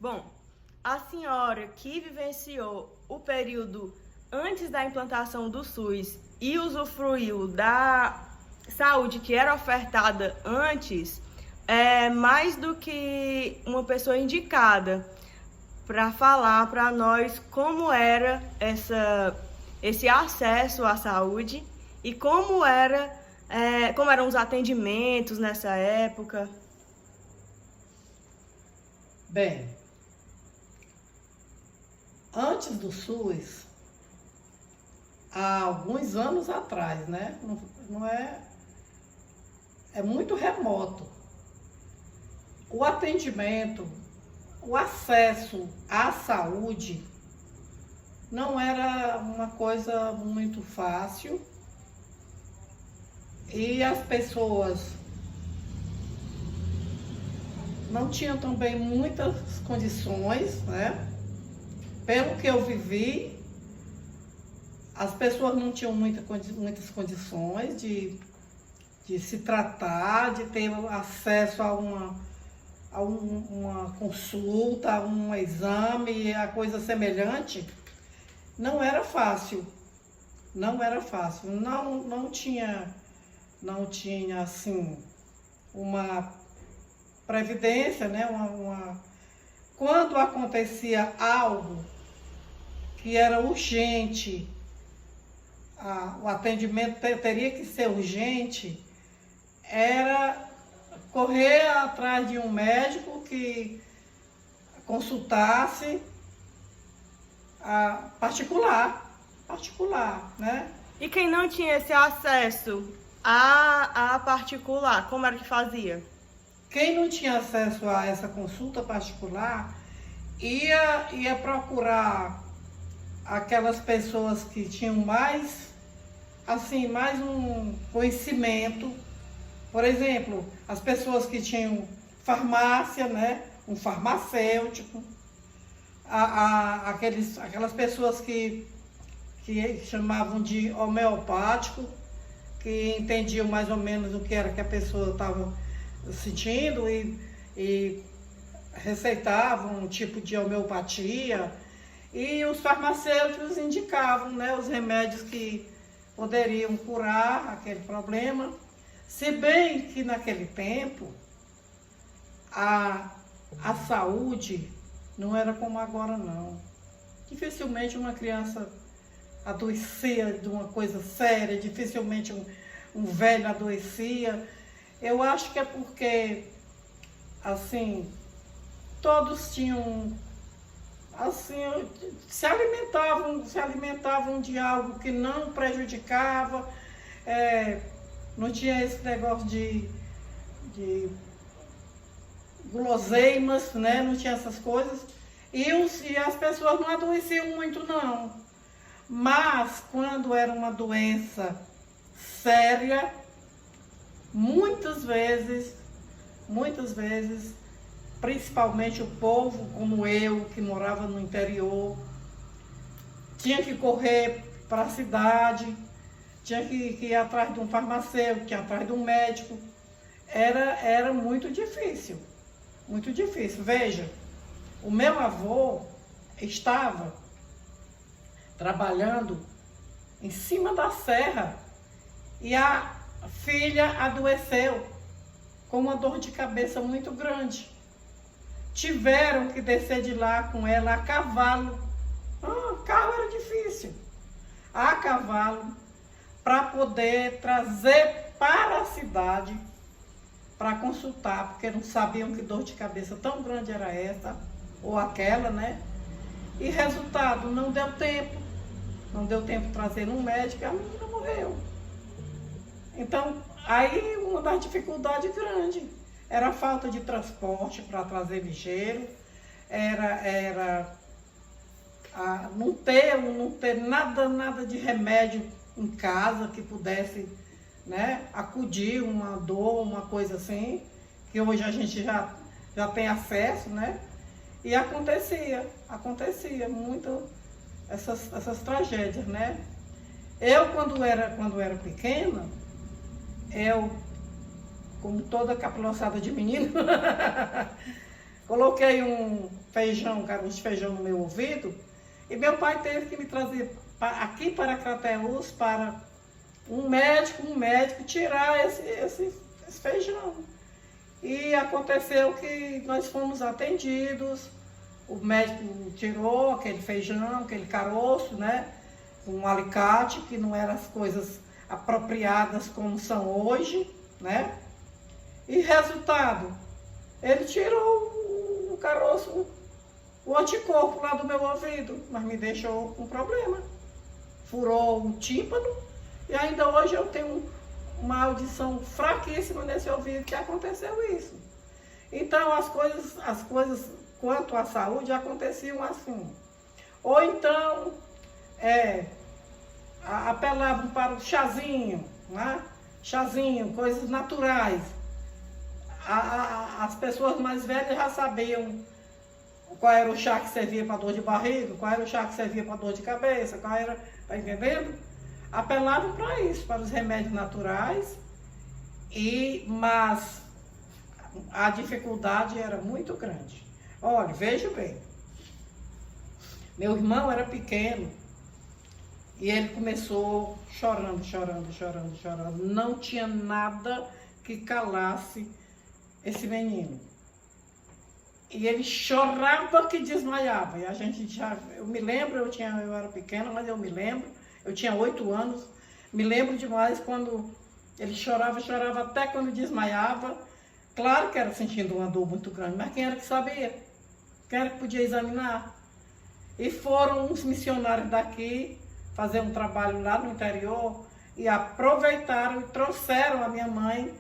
Bom, a senhora que vivenciou o período antes da implantação do SUS e usufruiu da saúde que era ofertada antes, é mais do que uma pessoa indicada para falar para nós como era esse acesso à saúde e como eram os atendimentos nessa época. Bem, antes do SUS, há alguns anos atrás, né? Não é muito remoto. O atendimento, o acesso à saúde não era uma coisa muito fácil e as pessoas não tinham também muitas condições, né? Pelo que eu vivi, as pessoas não tinham muitas condições de se tratar, de ter acesso a uma consulta, a um exame, a coisa semelhante. Não era fácil, não era fácil. Não tinha assim, uma previdência, né? Quando acontecia algo que era urgente, o atendimento teria que ser urgente, era correr atrás de um médico que consultasse particular, né? E quem não tinha esse acesso a particular, como era que fazia? Quem não tinha acesso a essa consulta particular ia procurar aquelas pessoas que tinham mais um conhecimento. Por exemplo, as pessoas que tinham farmácia, né? Um farmacêutico, aquelas pessoas que chamavam de homeopático, que entendiam mais ou menos o que era que a pessoa estava sentindo e receitavam um tipo de homeopatia, e os farmacêuticos indicavam, né, os remédios que poderiam curar aquele problema. Se bem que naquele tempo a saúde não era como agora, não. Dificilmente uma criança adoecia de uma coisa séria, dificilmente um velho adoecia. Eu acho que é porque, assim, todos tinham, assim, se alimentavam de algo que não prejudicava, não tinha esse negócio de guloseimas, né? Não tinha essas coisas. E as pessoas não adoeciam muito, não. Mas, quando era uma doença séria, muitas vezes, principalmente o povo como eu, que morava no interior, tinha que correr para a cidade, tinha que ir atrás de um farmacêutico, tinha atrás de um médico. Era muito difícil, muito difícil. Veja, o meu avô estava trabalhando em cima da serra e a filha adoeceu com uma dor de cabeça muito grande. Tiveram que descer de lá com ela a cavalo. Carro era difícil. A cavalo, para poder trazer para a cidade para consultar, porque não sabiam que dor de cabeça tão grande era essa ou aquela, né? E resultado, não deu tempo de trazer um médico e a menina morreu. Então, aí uma das dificuldades grandes era a falta de transporte para trazer ligeiro, era não ter nada de remédio em casa que pudesse, né, acudir uma dor, uma coisa assim, que hoje a gente já tem acesso, né? E acontecia muito essas tragédias, né? Eu, quando era pequena, como toda capeloçada de menino, coloquei um feijão, caroço de feijão no meu ouvido, e meu pai teve que me trazer aqui para Crateús, para um médico tirar esse feijão. E aconteceu que nós fomos atendidos, o médico tirou aquele feijão, aquele caroço, né? Um alicate, que não eram as coisas apropriadas como são hoje, né? E resultado, ele tirou o caroço, o anticorpo lá do meu ouvido, mas me deixou com problema. Furou um tímpano e ainda hoje eu tenho uma audição fraquíssima nesse ouvido que aconteceu isso. Então as coisas quanto à saúde aconteciam assim. Ou então apelavam para o chazinho, né? Chazinho, coisas naturais. As pessoas mais velhas já sabiam qual era o chá que servia para dor de barriga, qual era o chá que servia para dor de cabeça, qual era, tá entendendo? Apelavam para isso, para os remédios naturais, mas a dificuldade era muito grande. Olha, veja bem, meu irmão era pequeno e ele começou chorando, não tinha nada que calasse esse menino. E ele chorava que desmaiava. E a gente eu me lembro, eu era pequena, mas eu me lembro, eu tinha 8 anos, me lembro demais quando ele chorava até quando desmaiava. Claro que era sentindo uma dor muito grande, mas quem era que sabia? Quem era que podia examinar? E foram uns missionários daqui fazer um trabalho lá no interior e aproveitaram e trouxeram a minha mãe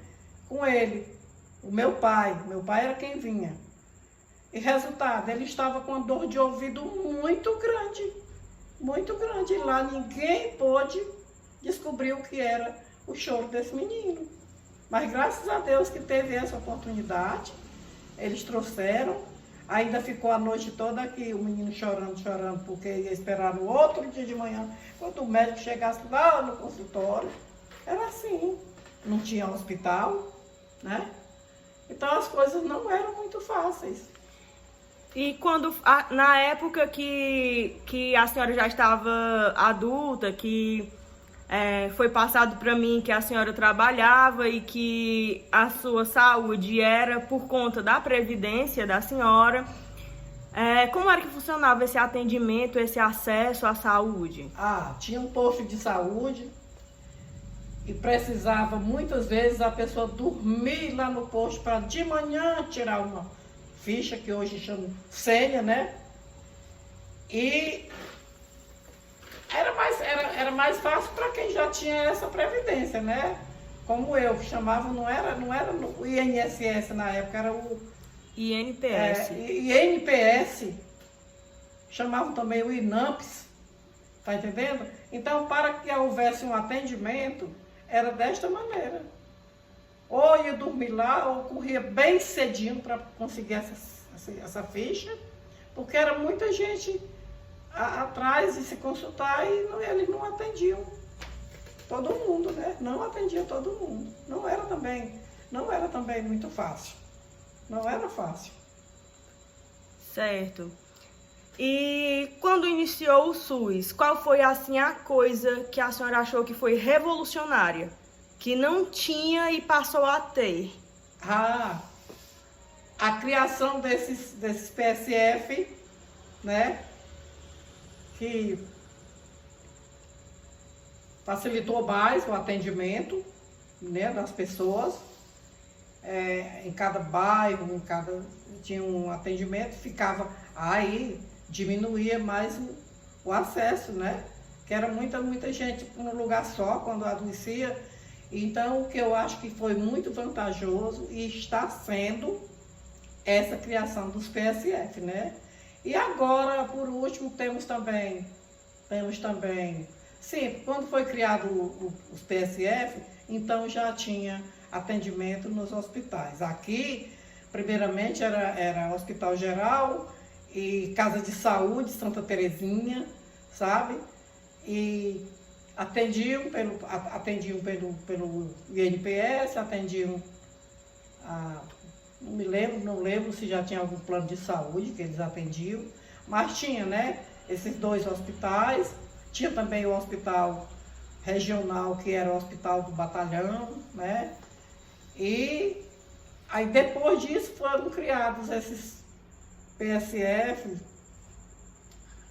com ele. O meu pai era quem vinha. E resultado, ele estava com uma dor de ouvido muito grande. E lá ninguém pôde descobrir o que era o choro desse menino. Mas graças a Deus que teve essa oportunidade, eles trouxeram. Ainda ficou a noite toda aqui, o menino chorando, porque ia esperar no outro dia de manhã, quando o médico chegasse lá no consultório. Era assim, não tinha hospital, né? Então as coisas não eram muito fáceis. E na época que a senhora já estava adulta, que foi passado para mim que a senhora trabalhava e que a sua saúde era por conta da previdência da senhora, como era que funcionava esse atendimento, esse acesso à saúde? Tinha um posto de saúde e precisava muitas vezes a pessoa dormir lá no posto para de manhã tirar uma ficha, que hoje chama senha, né? E era mais fácil para quem já tinha essa previdência, né? Como eu, que chamava, não era no INSS na época, era o INPS. INPS, chamavam também o INAMPS, tá entendendo? Então, para que houvesse um atendimento, era desta maneira. Ou ia dormir lá, ou corria bem cedinho para conseguir essa ficha, porque era muita gente atrás de se consultar e eles não atendiam todo mundo, né? Não atendia todo mundo. Não era também muito fácil. Não era fácil. Certo. E quando iniciou o SUS, qual foi assim a coisa que a senhora achou que foi revolucionária? Que não tinha e passou a ter? A criação desses PSF, né? Que facilitou mais o atendimento, né, das pessoas. Em cada bairro, tinha um atendimento, aí diminuía mais o acesso, né? Que era muita gente num lugar só quando adoecia. Então, o que eu acho que foi muito vantajoso e está sendo essa criação dos PSF, né? E agora, por último, temos também, sim, quando foi criado os PSF, então já tinha atendimento nos hospitais. Aqui, primeiramente, era Hospital Geral e Casa de Saúde Santa Terezinha, sabe? E atendiam pelo INPS, atendiam não lembro se já tinha algum plano de saúde que eles atendiam, mas tinha, né? Esses 2 hospitais, tinha também o hospital regional, que era o hospital do batalhão, né? E aí depois disso foram criados esses PSF,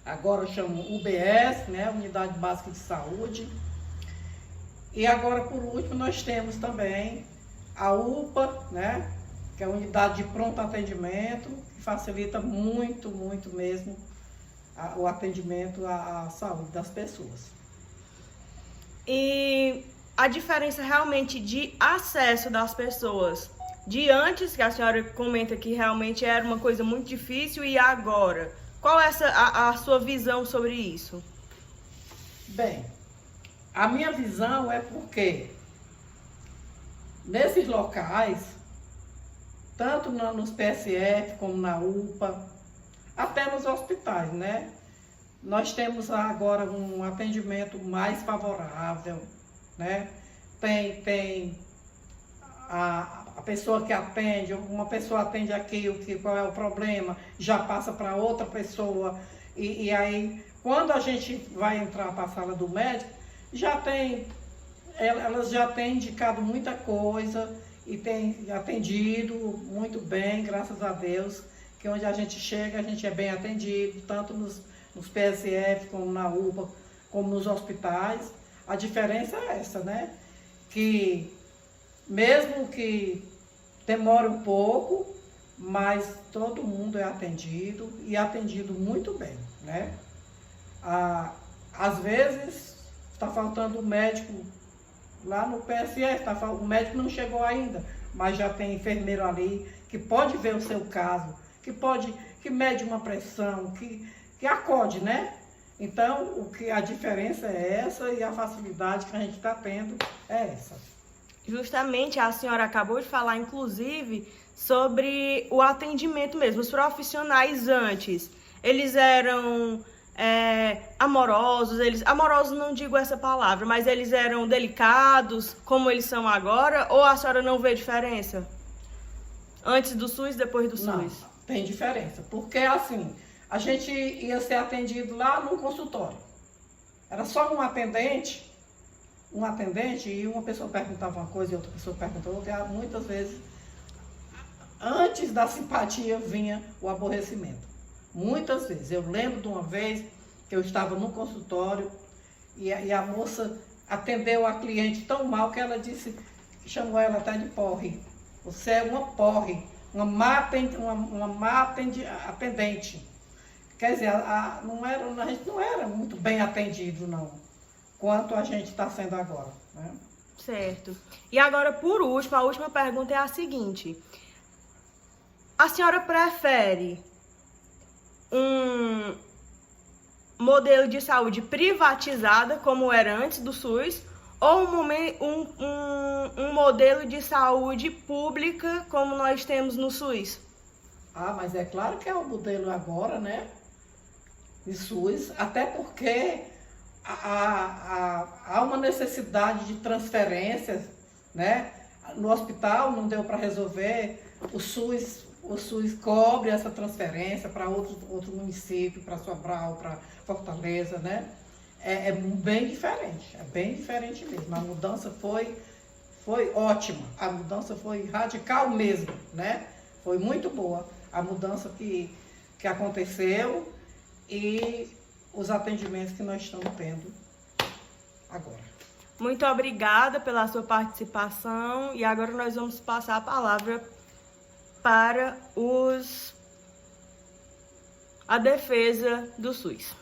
agora chamam UBS, né? Unidade Básica de Saúde. E agora, por último, nós temos também a UPA, né? Que é a Unidade de Pronto Atendimento, que facilita muito, muito mesmo o atendimento à saúde das pessoas. E a diferença realmente de acesso das pessoas, de antes, que a senhora comenta que realmente era uma coisa muito difícil, e agora? Qual é a sua visão sobre isso? Bem, a minha visão é porque nesses locais, tanto nos PSF como na UPA, até nos hospitais, né? Nós temos agora um atendimento mais favorável, né? Tem a pessoa que atende, uma pessoa atende aqui, qual é o problema, já passa para outra pessoa. E aí, quando a gente vai entrar para a sala do médico, elas já têm indicado muita coisa e tem atendido muito bem, graças a Deus, que onde a gente chega, a gente é bem atendido, tanto nos PSF, como na UPA, como nos hospitais. A diferença é essa, né? Que mesmo que demore um pouco, mas todo mundo é atendido e atendido muito bem, né? Às vezes está faltando o médico lá no PSF, o médico não chegou ainda, mas já tem enfermeiro ali que pode ver o seu caso, que mede uma pressão, que acode, né? Então, a diferença é essa e a facilidade que a gente está tendo é essa. Justamente, a senhora acabou de falar, inclusive, sobre o atendimento mesmo. Os profissionais antes, eles eram amorosos, amorosos não digo essa palavra, mas eles eram delicados, como eles são agora, ou a senhora não vê diferença? Antes do SUS, depois do SUS? Não, tem diferença, porque assim, a gente ia ser atendido lá no consultório. Era só um atendente e uma pessoa perguntava uma coisa e outra pessoa perguntava outra. Muitas vezes, antes da simpatia, vinha o aborrecimento. Muitas vezes. Eu lembro de uma vez que eu estava no consultório e a moça atendeu a cliente tão mal que ela disse, chamou ela até de porre. Você é uma porre, uma má atendente. Quer dizer, a gente não era muito bem atendido, não, quanto a gente está sendo agora, né? Certo. E agora, por último, a última pergunta é a seguinte. A senhora prefere um modelo de saúde privatizada, como era antes do SUS, ou um modelo de saúde pública, como nós temos no SUS? Ah, mas é claro que é o modelo agora, né? De SUS, até porque há uma necessidade de transferências, né? No hospital não deu para resolver, o SUS cobre essa transferência para outro município, para Sobral, para Fortaleza, né? É bem diferente mesmo. A mudança foi ótima, a mudança foi radical mesmo, né? Foi muito boa a mudança que aconteceu e os atendimentos que nós estamos tendo agora. Muito obrigada pela sua participação e agora nós vamos passar a palavra para a defesa do SUS.